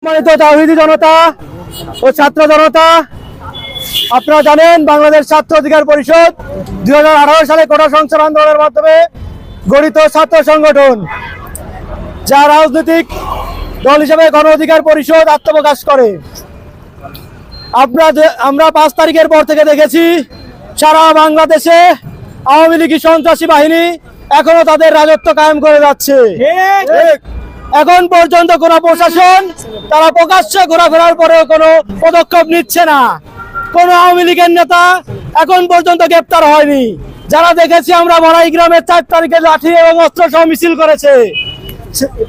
সম্মানিত তাওহীদি জনতা ও ছাত্র জনতা, আপনারা জানেন বাংলাদেশ ছাত্র অধিকার পরিষদ 2018 সালে কোটা সংস্কার আন্দোলনের মাধ্যমে গঠিত ছাত্র সংগঠন, যা রাজনৈতিক দল হিসেবে গণ অধিকার পরিষদ আত্মপ্রকাশ করে। আমরা 5 তারিখের পর থেকে দেখেছি সারা বাংলাদেশে আওয়ামী লীগ সন্ত্রাসী বাহিনী এখনো তাদের রাজত্ব কায়েম করে যাচ্ছে। এখন পর্যন্ত কোন প্রশাসন তারা প্রকাশ্যে ঘোরাফেরার পরেও কোনো পদক্ষেপ নিচ্ছে না। কোন আওয়ামী লীগের নেতা এখন পর্যন্ত গ্রেপ্তার হয়নি। যারা দেখেছি আমরা বড়াই গ্রামে 4 তারিখে লাঠি এবং অস্ত্র সহ মিছিল করেছে,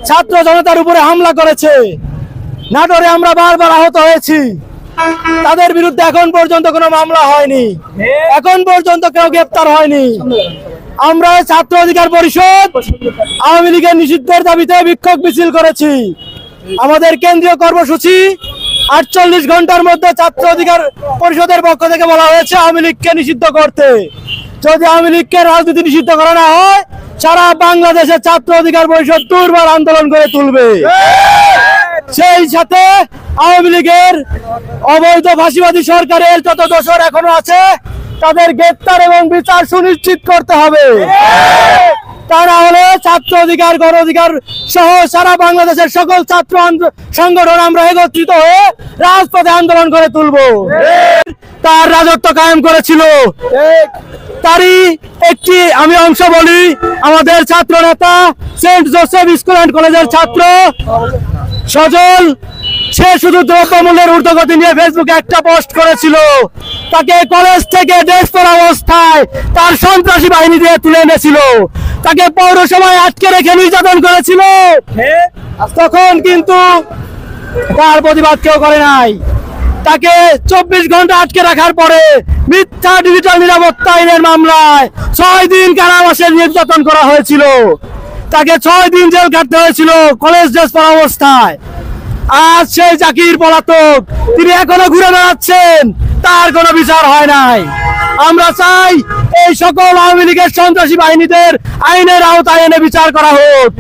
ছাত্র জনতার উপরে হামলা করেছে। নাটোরে আমরা বারবার আহত হয়েছি, তাদের বিরুদ্ধে এখন পর্যন্ত কোনো মামলা হয়নি, এখন পর্যন্ত কেউ গ্রেপ্তার হয়নি। আমরা ছাত্র অধিকার পরিষদ আওয়ামী লীগের নিষিদ্ধের দাবিতে বিক্ষোভ মিছিল করেছি। আমাদের কেন্দ্রীয় কর্মসূচি 48 ঘন্টার মধ্যে ছাত্র অধিকার পরিষদের পক্ষ থেকে বলা হয়েছে আওয়ামী লীগকে নিষিদ্ধ করতে। যদি আওয়ামী লীগকে রাজনীতি নিষিদ্ধ করা না হয়, সারা বাংলাদেশে ছাত্র অধিকার পরিষদ দুর্বার আন্দোলন করে তুলবে। সেই সাথে আওয়ামী লীগের অবৈধ ফাঁসিবাদী সরকারের যত দোষর এখনো আছে তাদের গ্রেপ্তার এবং বিচার সুনিশ্চিত করতে হবে। তা না হলে ছাত্র অধিকার, গণ অধিকার সহ সারা বাংলাদেশের সকল ছাত্র সংগঠন আমরা একত্রিত হয়ে রাজপথে আন্দোলন করে তুলবো। তার রাজত্ব কায়েম করেছিল, তারই একটি আমি অংশ বলি। আমাদের ছাত্র নেতা সেন্ট জোসেফ স্কুল অ্যান্ড কলেজের ছাত্র সজল, সে শুধু দ্রব্যমূল্যের ঊর্ধ্বগতি নিয়ে ফেসবুকে একটা পোস্ট করেছিল। তাকে কলেজ থেকে দেশপর অবস্থায় তার সন্ত্রাসী বাহিনী দিয়ে তুলে এনেছিল, তাকে পৌরসভায় আটকে রেখে নির্যাতন করেছিল। তখন কিন্তু তার প্রতিবাদ কেউ করে নাই। তাকে 24 ঘন্টা আটকে রাখার পরে মিথ্যা ডিজিটাল নিরাপত্তা আইনের মামলায় 6 দিন কারাবাসে নির্যাতন করা হয়েছিল। তাকে 6 দিন জেল কাটতে হয়েছিল কলেজ ড্রেস পরা অবস্থায়। আজ সেই জাকির পলাতক, তিনি এখনো ঘুরে বেড়াচ্ছেন, তার কোনো বিচার হয় নাই। আমরা চাই এই সকল আওয়ামী লীগের সন্ত্রাসী বাহিনীদের আইনের আওতায় এনে বিচার করা হোক।